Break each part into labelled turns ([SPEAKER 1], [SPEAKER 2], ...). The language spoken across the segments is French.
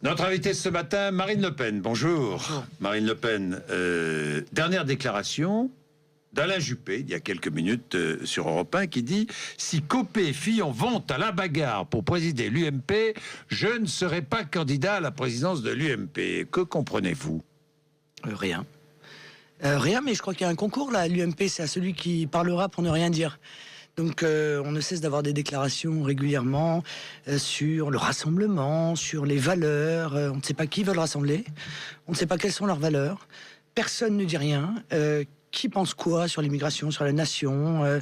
[SPEAKER 1] Notre invitée ce matin, Marine Le Pen. Bonjour.
[SPEAKER 2] Bonjour.
[SPEAKER 1] Marine Le Pen, dernière déclaration d'Alain Juppé, il y a quelques minutes sur Europe 1, qui dit « Si Copé et Fillon vont à la bagarre pour présider l'UMP, je ne serai pas candidat à la présidence de l'UMP. » Que comprenez-vous ?
[SPEAKER 2] Rien. Rien, mais je crois qu'il y a un concours là. L'UMP, c'est à celui qui parlera pour ne rien dire. Donc on ne cesse d'avoir des déclarations régulièrement sur le rassemblement, sur les valeurs. On ne sait pas qui veulent rassembler, on ne sait pas quelles sont leurs valeurs. Personne ne dit rien. Qui pense quoi sur l'immigration, sur la nation,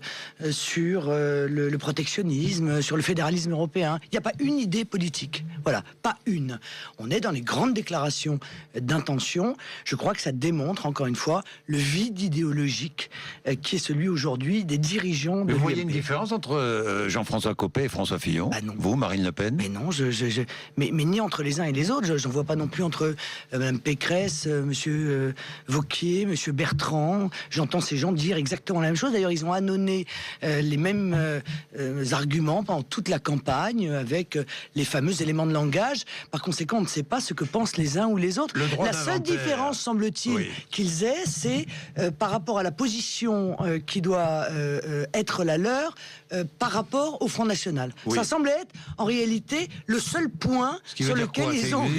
[SPEAKER 2] sur le protectionnisme, sur le fédéralisme européen? Il n'y a pas une idée politique. Voilà, pas une. On est dans les grandes déclarations d'intention. Je crois que ça démontre, encore une fois, le vide idéologique qui est celui aujourd'hui des dirigeants de l'UMP.
[SPEAKER 1] Vous voyez une différence entre Jean-François Copé et François Fillon?
[SPEAKER 2] Non.
[SPEAKER 1] Vous, Marine Le Pen?
[SPEAKER 2] Mais non, mais ni entre les uns et les autres. Je n'en vois pas non plus entre Mme Pécresse, Monsieur Wauquiez, Monsieur Bertrand. J'entends ces gens dire exactement la même chose. D'ailleurs, ils ont annonné les mêmes arguments pendant toute la campagne avec les fameux éléments de langage. Par conséquent, on ne sait pas ce que pensent les uns ou les autres. La seule différence, semble-t-il, qu'ils aient, c'est par rapport à la position qui doit être la leur par rapport au Front National. Oui. Ça semble être, en réalité, le seul point sur lequel ils ont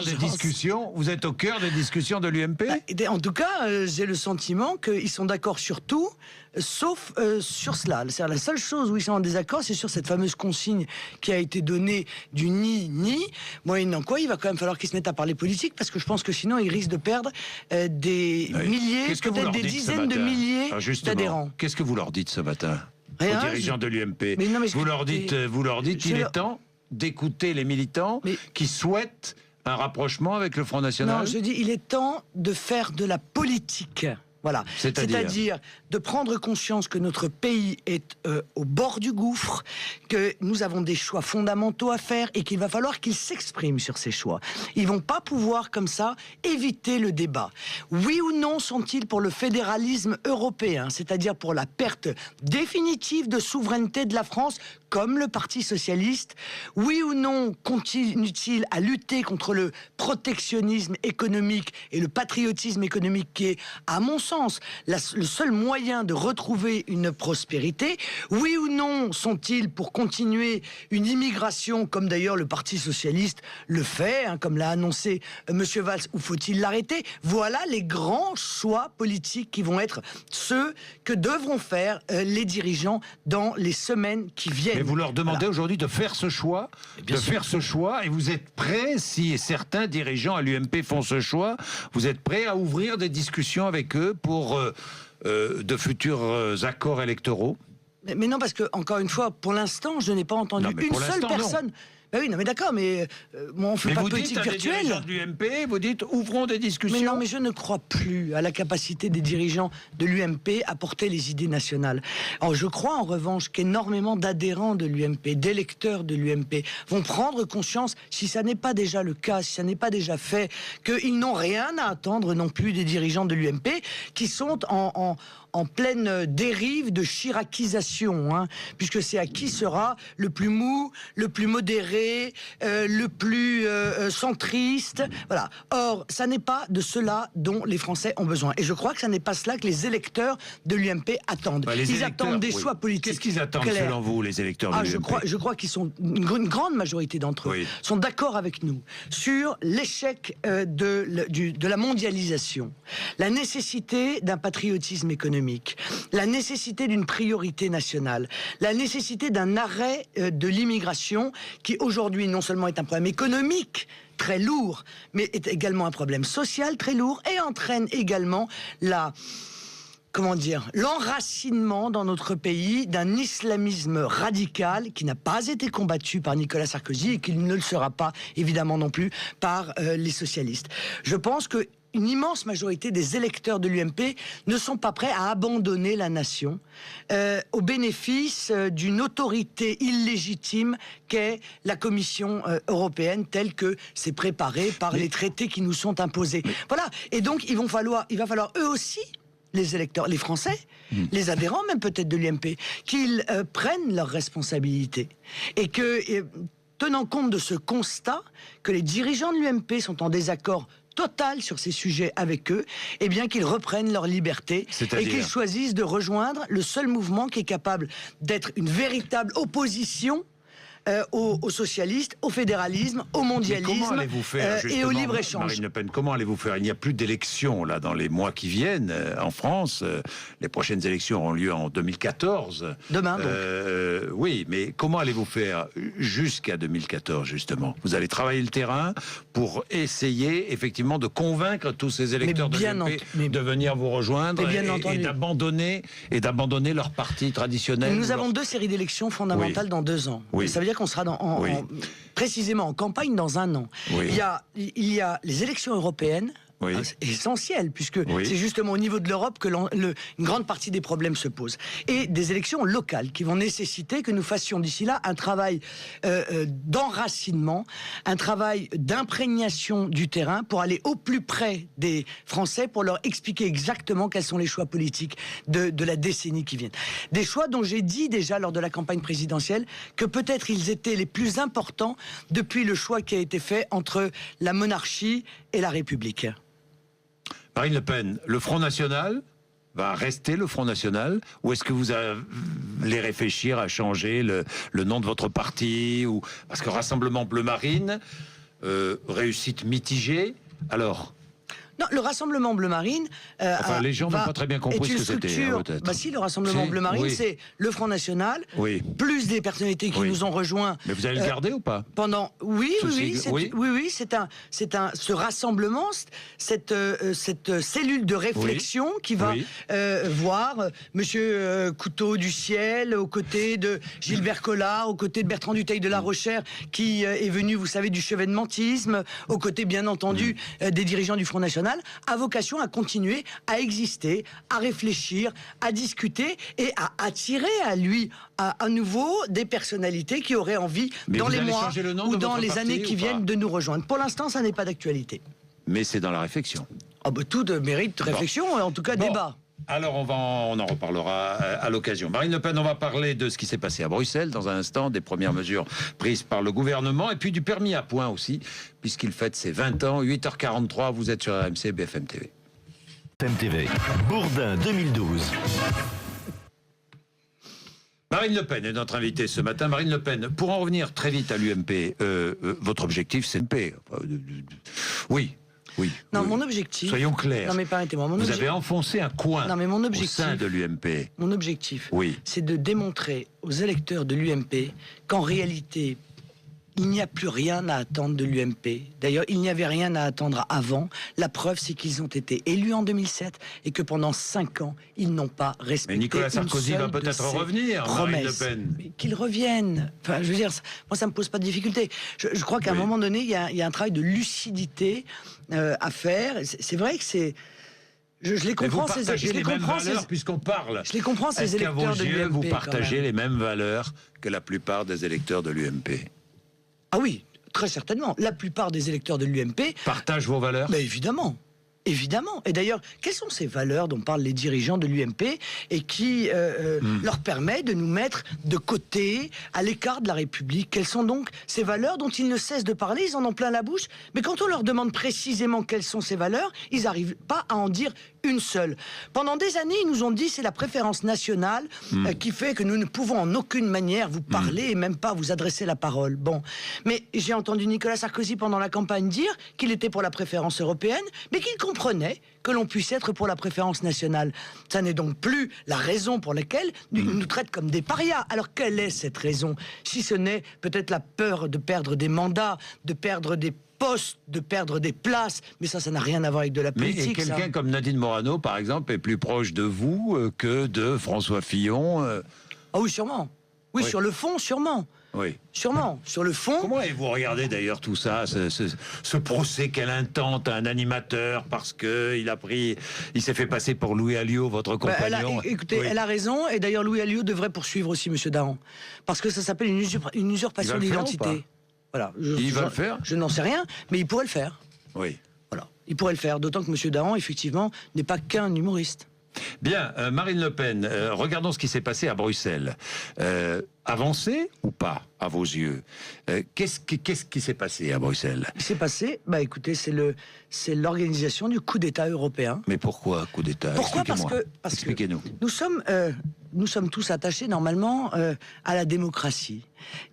[SPEAKER 1] des discussions. Vous êtes au cœur des discussions de l'UMP?
[SPEAKER 2] En tout cas, j'ai le sentiment qu'ils sont d'accord sur tout, sauf sur cela. C'est-à-dire, la seule chose où ils sont en désaccord, c'est sur cette fameuse consigne qui a été donnée du ni-ni. Moyennant quoi, il va quand même falloir qu'ils se mettent à parler politique, parce que je pense que sinon, ils risquent de perdre des milliers, peut-être des dizaines de milliers d'adhérents.
[SPEAKER 1] Qu'est-ce que vous leur dites ce matin?
[SPEAKER 2] Rien,
[SPEAKER 1] aux dirigeants de l'UMP. Vous leur dites, il est temps d'écouter les militants qui souhaitent un rapprochement avec le Front National?
[SPEAKER 2] Non, je dis, il est temps de faire de la politique. Voilà. C'est-à-dire de prendre conscience que notre pays est au bord du gouffre, que nous avons des choix fondamentaux à faire et qu'il va falloir qu'ils s'expriment sur ces choix. Ils vont pas pouvoir, comme ça, éviter le débat. Oui ou non sont-ils pour le fédéralisme européen, c'est-à-dire pour la perte définitive de souveraineté de la France, comme le Parti socialiste? Oui ou non continuent-ils à lutter contre le protectionnisme économique et le patriotisme économique qui est, à mon sens, le seul moyen de retrouver une prospérité? Oui ou non sont-ils pour continuer une immigration, comme d'ailleurs le Parti socialiste le fait, comme l'a annoncé Monsieur Valls, ou faut-il l'arrêter? Voilà les grands choix politiques qui vont être ceux que devront faire les dirigeants dans les semaines qui viennent.
[SPEAKER 1] Mais vous leur demandez aujourd'hui de faire ce choix, et vous êtes prêts, si certains dirigeants à l'UMP font ce choix, vous êtes prêts à ouvrir des discussions avec eux pour de futurs accords électoraux?
[SPEAKER 2] Mais non, parce que, encore une fois, pour l'instant, je n'ai pas entendu une seule personne. Ben oui, non, mais d'accord, mais on ne fait pas de politique virtuelle.
[SPEAKER 1] Vous dites à des dirigeants de l'UMP, vous dites ouvrons des discussions.
[SPEAKER 2] Mais non, mais je ne crois plus à la capacité des dirigeants de l'UMP à porter les idées nationales. Alors je crois en revanche qu'énormément d'adhérents de l'UMP, d'électeurs de l'UMP, vont prendre conscience, si ça n'est pas déjà le cas, si ça n'est pas déjà fait, qu'ils n'ont rien à attendre non plus des dirigeants de l'UMP, qui sont en pleine dérive de chiracisation, puisque c'est à qui sera le plus mou, le plus modéré, le plus centriste. Voilà. Or, ça n'est pas de cela dont les Français ont besoin. Et je crois que ça n'est pas cela que les électeurs de l'UMP attendent. Ils attendent des choix politiques.
[SPEAKER 1] Qu'est-ce qu'ils attendent selon vous, les électeurs de l'UMP?
[SPEAKER 2] Je crois qu'ils sont, une grande majorité d'entre eux, sont d'accord avec nous sur l'échec de la mondialisation, la nécessité d'un patriotisme économique, la nécessité d'une priorité nationale, la nécessité d'un arrêt de l'immigration qui aujourd'hui non seulement est un problème économique très lourd, mais est également un problème social très lourd et entraîne également l'enracinement dans notre pays d'un islamisme radical qui n'a pas été combattu par Nicolas Sarkozy et qui ne le sera pas évidemment non plus par les socialistes. Je pense que une immense majorité des électeurs de l'UMP ne sont pas prêts à abandonner la nation au bénéfice d'une autorité illégitime qu'est la Commission européenne, telle que c'est préparé par les traités qui nous sont imposés. Voilà. Et donc, il va falloir eux aussi, les électeurs, les Français, les adhérents même peut-être de l'UMP, qu'ils prennent leurs responsabilités et que tenant compte de ce constat que les dirigeants de l'UMP sont en désaccord total sur ces sujets avec eux, eh bien qu'ils reprennent leur liberté et qu'ils choisissent de rejoindre le seul mouvement qui est capable d'être une véritable opposition aux socialistes, au fédéralisme, au mondialisme et au libre-échange.
[SPEAKER 1] Marine Le Pen, comment allez-vous faire? Il n'y a plus d'élections là dans les mois qui viennent en France. Les prochaines élections auront lieu en 2014.
[SPEAKER 2] Demain, donc.
[SPEAKER 1] Oui, mais comment allez-vous faire jusqu'à 2014, justement? Vous allez travailler le terrain pour essayer, effectivement, de convaincre tous ces électeurs de l'UMP de venir vous rejoindre et d'abandonner leur parti traditionnel.
[SPEAKER 2] Nous avons 2 séries d'élections fondamentales dans 2 ans.
[SPEAKER 1] Oui.
[SPEAKER 2] Ça veut dire qu'on sera précisément en campagne dans 1 an.
[SPEAKER 1] Oui.
[SPEAKER 2] Il y a les élections européennes, essentielles, puisque c'est justement au niveau de l'Europe que une grande partie des problèmes se posent. Et des élections locales qui vont nécessiter que nous fassions d'ici là un travail d'enracinement, un travail d'imprégnation du terrain pour aller au plus près des Français, pour leur expliquer exactement quels sont les choix politiques de la décennie qui vient. Des choix dont j'ai dit déjà lors de la campagne présidentielle que peut-être ils étaient les plus importants depuis le choix qui a été fait entre la monarchie et la République.
[SPEAKER 1] Marine Le Pen, le Front National va rester le Front National, ou est-ce que vous allez réfléchir à changer le nom de votre parti, ou parce que Rassemblement Bleu Marine, réussite mitigée, alors?
[SPEAKER 2] Non, le Rassemblement Bleu Marine...
[SPEAKER 1] les gens n'ont pas très bien compris ce que c'était, peut-être.
[SPEAKER 2] Bah si, le Rassemblement Bleu Marine, c'est le Front National, plus des personnalités qui nous ont rejoints...
[SPEAKER 1] Mais vous allez le garder ou pas?
[SPEAKER 2] Oui, ce rassemblement, cette cellule de réflexion qui va voir Monsieur Couteau du Ciel, aux côtés de Gilbert Collard, aux côtés de Bertrand Dutheil de la Rochère, qui est venu, vous savez, du chevènementisme, aux côtés, bien entendu, des dirigeants du Front National, a vocation à continuer à exister, à réfléchir, à discuter et à attirer à lui à nouveau des personnalités qui auraient envie, dans les mois ou dans les années qui viennent, de nous rejoindre. Pour l'instant, ça n'est pas d'actualité.
[SPEAKER 1] Mais c'est dans la réflexion.
[SPEAKER 2] Tout mérite réflexion, et en tout cas débat.
[SPEAKER 1] Alors on en reparlera à l'occasion. Marine Le Pen, on va parler de ce qui s'est passé à Bruxelles dans un instant, des premières mesures prises par le gouvernement, et puis du permis à points aussi, puisqu'il fête ses 20 ans. 8h43, vous êtes sur RMC BFM TV.
[SPEAKER 3] BFM TV, Bourdin 2012.
[SPEAKER 1] Marine Le Pen est notre invitée ce matin. Marine Le Pen, pour en revenir très vite à l'UMP, votre objectif c'est l'UMP. Oui.
[SPEAKER 2] Mon objectif...
[SPEAKER 1] Soyons clairs.
[SPEAKER 2] Non, mais permettez-moi.
[SPEAKER 1] Vous avez enfoncé un coin au sein de l'UMP.
[SPEAKER 2] Mon objectif, c'est de démontrer aux électeurs de l'UMP qu'en réalité, il n'y a plus rien à attendre de l'UMP. D'ailleurs, il n'y avait rien à attendre avant. La preuve, c'est qu'ils ont été élus en 2007 et que pendant 5 ans, ils n'ont pas respecté.
[SPEAKER 1] Mais Nicolas Sarkozy va peut-être revenir, Marine Le Pen.
[SPEAKER 2] Mais qu'il revienne. Enfin, je veux dire, moi, ça me pose pas de difficulté. Je crois qu'à un moment donné, il y a un travail de lucidité à faire. C'est vrai que c'est... Je les comprends,
[SPEAKER 1] puisqu'on parle.
[SPEAKER 2] Je les comprends, ces électeurs de l'UMP.
[SPEAKER 1] Vous partagez les mêmes valeurs que la plupart des électeurs de l'UMP?
[SPEAKER 2] Ah oui, très certainement. La plupart des électeurs de l'UMP...
[SPEAKER 1] partagent vos valeurs?
[SPEAKER 2] Mais évidemment. Évidemment. Et d'ailleurs, quelles sont ces valeurs dont parlent les dirigeants de l'UMP et qui leur permet de nous mettre de côté, à l'écart de la République? Quelles sont donc ces valeurs dont ils ne cessent de parler? Ils en ont plein la bouche. Mais quand on leur demande précisément quelles sont ces valeurs, ils n'arrivent pas à en dire une seule. Pendant des années, ils nous ont dit c'est la préférence nationale qui fait que nous ne pouvons en aucune manière vous parler et même pas vous adresser la parole. Bon. Mais j'ai entendu Nicolas Sarkozy pendant la campagne dire qu'il était pour la préférence européenne, mais qu'il comprenait que l'on puisse être pour la préférence nationale. Ça n'est donc plus la raison pour laquelle ils nous traitent comme des parias. Alors quelle est cette raison? Si ce n'est peut-être la peur de perdre des mandats, de perdre des postes, de perdre des places, mais ça n'a rien à voir avec de la politique.
[SPEAKER 1] Mais quelqu'un comme Nadine Morano, par exemple, est plus proche de vous que de François Fillon.
[SPEAKER 2] Ah oui, sûrement. Oui, sur le fond, sûrement.
[SPEAKER 1] Oui.
[SPEAKER 2] Sûrement. Sur le fond...
[SPEAKER 1] Comment vous regardez d'ailleurs tout ça, ce procès qu'elle intente à un animateur parce qu'il s'est fait passer pour Louis Alliot, votre compagnon?
[SPEAKER 2] Elle a raison, et d'ailleurs Louis Alliot devrait poursuivre aussi M. Dahan, parce que ça s'appelle une usurpation d'identité. Voilà.
[SPEAKER 1] Il va le faire?
[SPEAKER 2] Je n'en sais rien, mais il pourrait le faire.
[SPEAKER 1] Oui.
[SPEAKER 2] Voilà. Il pourrait le faire, d'autant que M. Dahan, effectivement, n'est pas qu'un humoriste.
[SPEAKER 1] Bien, Marine Le Pen, regardons ce qui s'est passé à Bruxelles. avancé ou pas, à vos yeux? Qu'est-ce qui s'est passé à Bruxelles?
[SPEAKER 2] Ce qui s'est passé, écoutez, c'est l'organisation du coup d'État européen.
[SPEAKER 1] Mais pourquoi coup d'État?
[SPEAKER 2] Pourquoi? Parce que
[SPEAKER 1] expliquez-nous.
[SPEAKER 2] Nous sommes tous attachés normalement à la démocratie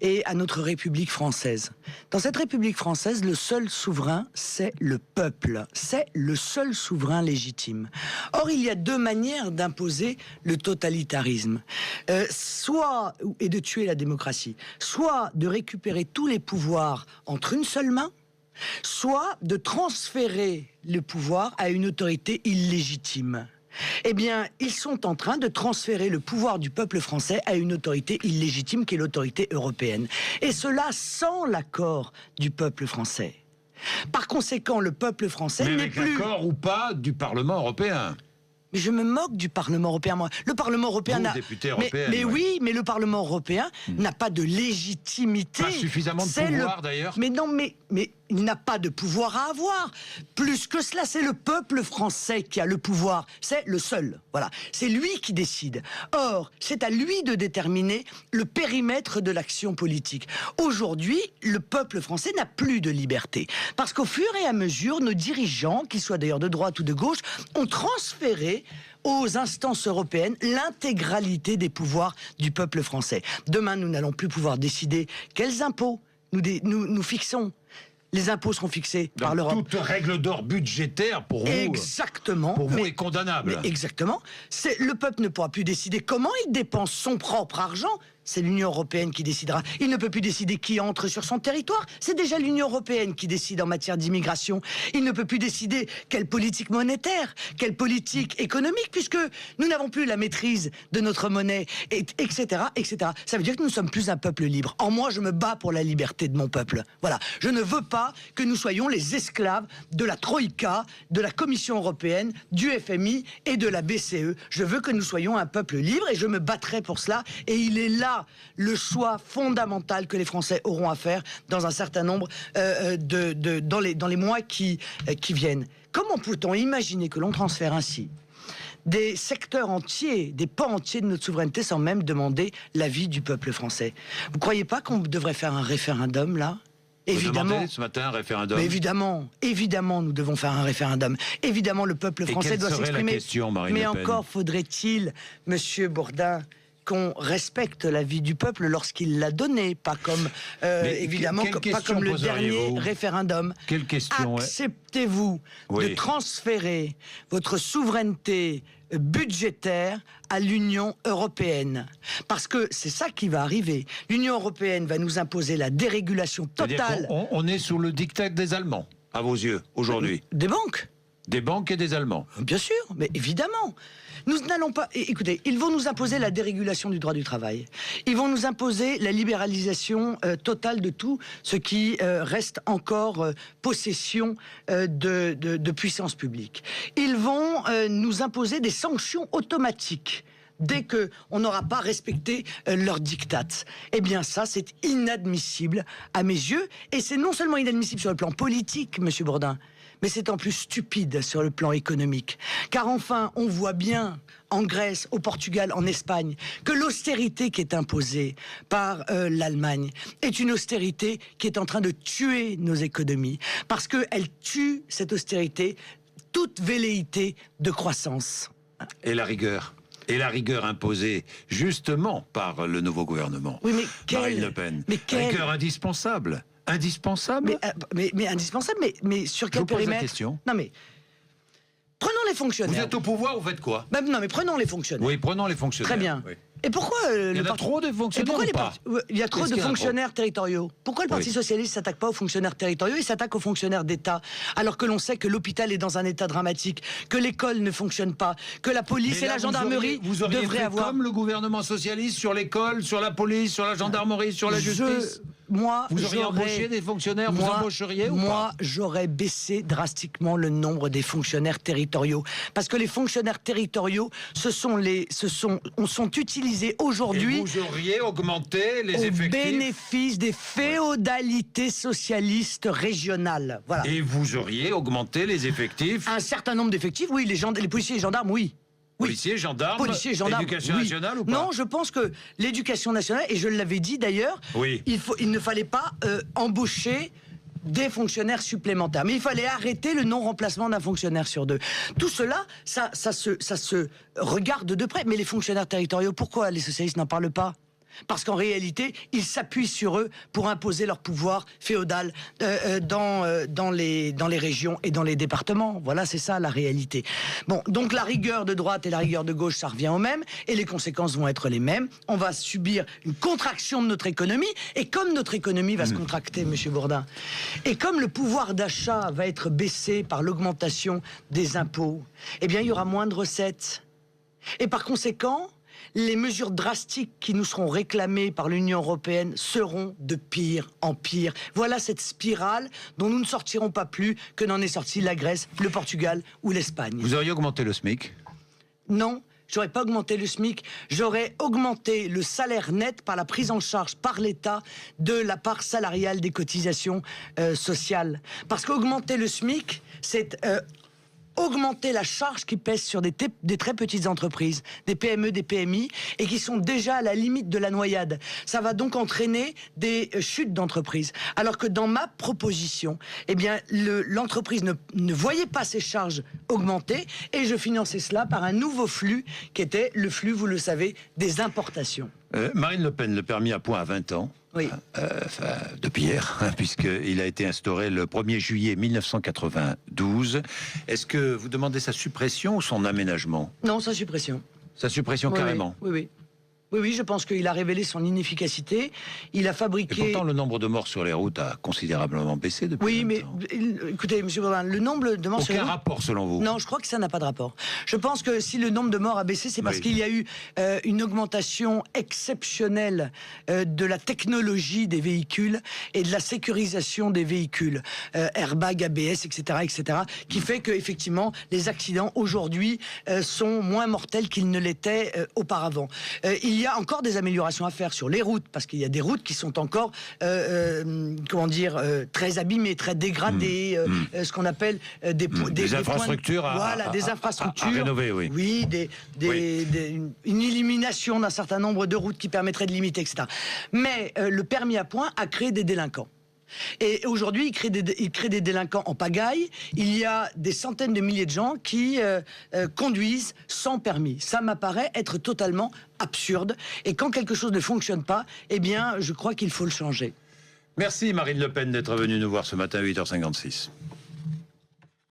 [SPEAKER 2] et à notre République française. Dans cette République française, le seul souverain, c'est le peuple. C'est le seul souverain légitime. Or, il y a deux manières d'imposer le totalitarisme. Soit et de tuer la démocratie, soit de récupérer tous les pouvoirs entre une seule main, soit de transférer le pouvoir à une autorité illégitime. Eh bien, ils sont en train de transférer le pouvoir du peuple français à une autorité illégitime qui est l'autorité européenne. Et cela sans l'accord du peuple français. Par conséquent, le peuple français n'est plus...
[SPEAKER 1] avec l'accord ou pas du Parlement européen.
[SPEAKER 2] Mais je me moque du Parlement européen, moi. Le Parlement européen n'a... Mais oui, mais le Parlement européen n'a pas de légitimité.
[SPEAKER 1] Pas suffisamment de pouvoir, d'ailleurs.
[SPEAKER 2] Mais non, mais il n'a pas de pouvoir à avoir. Plus que cela, c'est le peuple français qui a le pouvoir. C'est le seul. Voilà. C'est lui qui décide. Or, c'est à lui de déterminer le périmètre de l'action politique. Aujourd'hui, le peuple français n'a plus de liberté. Parce qu'au fur et à mesure, nos dirigeants, qu'ils soient d'ailleurs de droite ou de gauche, ont transféré aux instances européennes l'intégralité des pouvoirs du peuple français. Demain, nous n'allons plus pouvoir décider quels impôts nous fixons. Les impôts seront fixés par l'Europe.
[SPEAKER 1] Toute règle d'or budgétaire pour vous,
[SPEAKER 2] exactement,
[SPEAKER 1] pour vous est condamnable.
[SPEAKER 2] Exactement. Le peuple ne pourra plus décider comment il dépense son propre argent. C'est l'Union européenne qui décidera. Il ne peut plus décider qui entre sur son territoire. C'est déjà l'Union européenne qui décide en matière d'immigration. Il ne peut plus décider quelle politique monétaire, quelle politique économique, puisque nous n'avons plus la maîtrise de notre monnaie, etc., etc. Ça veut dire que nous ne sommes plus un peuple libre. Or, moi, je me bats pour la liberté de mon peuple. Voilà. Je ne veux pas que nous soyons les esclaves de la Troïka, de la Commission européenne, du FMI et de la BCE. Je veux que nous soyons un peuple libre et je me battrai pour cela. Et il est là le choix fondamental que les Français auront à faire dans un certain nombre dans les mois qui viennent. Comment peut-on imaginer que l'on transfère ainsi des secteurs entiers, des pans entiers de notre souveraineté sans même demander l'avis du peuple français? Vous ne croyez pas qu'on devrait faire un référendum là? Évidemment.
[SPEAKER 1] Vous demandez ce matin un référendum.
[SPEAKER 2] Mais évidemment, nous devons faire un référendum. Évidemment, le peuple français doit s'exprimer. Mais encore faudrait-il, Monsieur Bourdin, qu'on respecte l'avis du peuple lorsqu'il l'a donné, pas comme évidemment pas comme le dernier référendum.
[SPEAKER 1] Quelle question?
[SPEAKER 2] Acceptez-vous de transférer votre souveraineté budgétaire à l'Union européenne? Parce que c'est ça qui va arriver. L'Union européenne va nous imposer la dérégulation totale.
[SPEAKER 1] On est sous le diktat des Allemands, à vos yeux, aujourd'hui.
[SPEAKER 2] Des banques.
[SPEAKER 1] Des banques et des Allemands.
[SPEAKER 2] Bien sûr, mais évidemment. Nous n'allons pas... Écoutez, ils vont nous imposer la dérégulation du droit du travail. Ils vont nous imposer la libéralisation totale de tout ce qui reste encore possession de puissance publique. Ils vont nous imposer des sanctions automatiques dès qu'on n'aura pas respecté leur diktat. Eh bien ça, c'est inadmissible à mes yeux. Et c'est non seulement inadmissible sur le plan politique, Monsieur Bourdin, mais c'est en plus stupide sur le plan économique. Car enfin, on voit bien en Grèce, au Portugal, en Espagne, que l'austérité qui est imposée par l'Allemagne est une austérité qui est en train de tuer nos économies. Parce qu'elle tue, cette austérité, toute velléité de croissance.
[SPEAKER 1] Et la rigueur imposée justement par le nouveau gouvernement.
[SPEAKER 2] Oui, mais
[SPEAKER 1] Marine Le Pen. Rigueur indispensable. Indispensable.
[SPEAKER 2] Mais indispensable, mais sur quel périmètre?
[SPEAKER 1] Je vous pose la question.
[SPEAKER 2] Non mais, prenons les fonctionnaires.
[SPEAKER 1] Vous êtes au pouvoir, vous faites quoi?
[SPEAKER 2] Non mais prenons les fonctionnaires.
[SPEAKER 1] Oui, prenons les fonctionnaires.
[SPEAKER 2] Très bien.
[SPEAKER 1] Oui.
[SPEAKER 2] Et pourquoi
[SPEAKER 1] il y a trop de fonctionnaires ou pas?
[SPEAKER 2] Il y a trop de fonctionnaires territoriaux. Pourquoi le Parti socialiste s'attaque pas aux fonctionnaires territoriaux? Il s'attaque aux fonctionnaires d'État, alors que l'on sait que l'hôpital est dans un état dramatique, que l'école ne fonctionne pas, que la police et la gendarmerie devraient avoir...
[SPEAKER 1] comme le gouvernement socialiste sur l'école, sur la police, sur la gendarmerie, sur la justice. Vous auriez embauché des fonctionnaires, vous embaucheriez ou pas?
[SPEAKER 2] Moi, j'aurais baissé drastiquement le nombre des fonctionnaires territoriaux. Parce que les fonctionnaires territoriaux, sont utilisés aujourd'hui...
[SPEAKER 1] Et vous auriez augmenté les effectifs? Au
[SPEAKER 2] bénéfice des féodalités socialistes régionales. Voilà.
[SPEAKER 1] Et vous auriez augmenté les effectifs?
[SPEAKER 2] Un certain nombre d'effectifs, oui. Les policiers et les gendarmes, oui.
[SPEAKER 1] Policiers, gendarmes, éducation
[SPEAKER 2] oui.
[SPEAKER 1] nationale ou pas?
[SPEAKER 2] Non, je pense que l'éducation nationale, et je l'avais dit d'ailleurs,
[SPEAKER 1] oui.
[SPEAKER 2] il ne fallait pas embaucher des fonctionnaires supplémentaires. Mais il fallait arrêter le non-remplacement d'un fonctionnaire sur 2. Tout cela, ça se regarde de près. Mais les fonctionnaires territoriaux, pourquoi les socialistes n'en parlent pas ? Parce qu'en réalité, ils s'appuient sur eux pour imposer leur pouvoir féodal dans les régions et dans les départements. Voilà, c'est ça la réalité. Bon, donc la rigueur de droite et la rigueur de gauche, ça revient au même, et les conséquences vont être les mêmes. On va subir une contraction de notre économie, et comme notre économie va se contracter, Monsieur Bourdin, et comme le pouvoir d'achat va être baissé par l'augmentation des impôts, eh bien, il y aura moins de recettes. Et par conséquent, les mesures drastiques qui nous seront réclamées par l'Union européenne seront de pire en pire. Voilà cette spirale dont nous ne sortirons pas plus que n'en est sorti la Grèce, le Portugal ou l'Espagne.
[SPEAKER 1] Vous auriez augmenté le SMIC?
[SPEAKER 2] Non, j'aurais pas augmenté le SMIC. J'aurais augmenté le salaire net par la prise en charge par l'État de la part salariale des cotisations sociales. Parce qu'augmenter le SMIC, c'est... augmenter la charge qui pèse sur des très petites entreprises, des PME, des PMI, et qui sont déjà à la limite de la noyade. Ça va donc entraîner des chutes d'entreprises. Alors que dans ma proposition, eh bien, l'entreprise ne voyait pas ses charges augmenter, et je finançais cela par un nouveau flux, qui était le flux, vous le savez, des importations.
[SPEAKER 1] Marine Le Pen, le permis à points à 20 ans.
[SPEAKER 2] Oui.
[SPEAKER 1] Depuis hier, puisqu'il a été instauré le 1er juillet 1992. Est-ce que vous demandez sa suppression ou son aménagement?
[SPEAKER 2] Non, sa suppression.
[SPEAKER 1] Sa suppression,
[SPEAKER 2] Oui,
[SPEAKER 1] carrément?
[SPEAKER 2] Oui, oui. Oui, je pense qu'il a révélé son inefficacité. Il a fabriqué...
[SPEAKER 1] Et pourtant, le nombre de morts sur les routes a considérablement baissé depuis.
[SPEAKER 2] Oui, mais écoutez, M. Bourdin, le nombre de morts sur les routes...
[SPEAKER 1] Aucun rapport, selon vous?
[SPEAKER 2] Non, je crois que ça n'a pas de rapport. Je pense que si le nombre de morts a baissé, c'est parce qu'il y a eu une augmentation exceptionnelle de la technologie des véhicules et de la sécurisation des véhicules. Airbag, ABS, etc., qui fait que, effectivement, les accidents, aujourd'hui, sont moins mortels qu'ils ne l'étaient auparavant. Il y a encore des améliorations à faire sur les routes, parce qu'il y a des routes qui sont encore, très abîmées, très dégradées, ce qu'on appelle
[SPEAKER 1] des infrastructures
[SPEAKER 2] des infrastructures
[SPEAKER 1] à rénover, oui.
[SPEAKER 2] Oui, une élimination d'un certain nombre de routes qui permettrait de limiter, etc. Mais le permis à points a créé des délinquants. Et aujourd'hui, il crée des délinquants en pagaille. Il y a des centaines de milliers de gens qui conduisent sans permis. Ça m'apparaît être totalement absurde. Et quand quelque chose ne fonctionne pas, eh bien, je crois qu'il faut le changer.
[SPEAKER 1] Merci Marine Le Pen d'être venue nous voir ce matin à 8h56.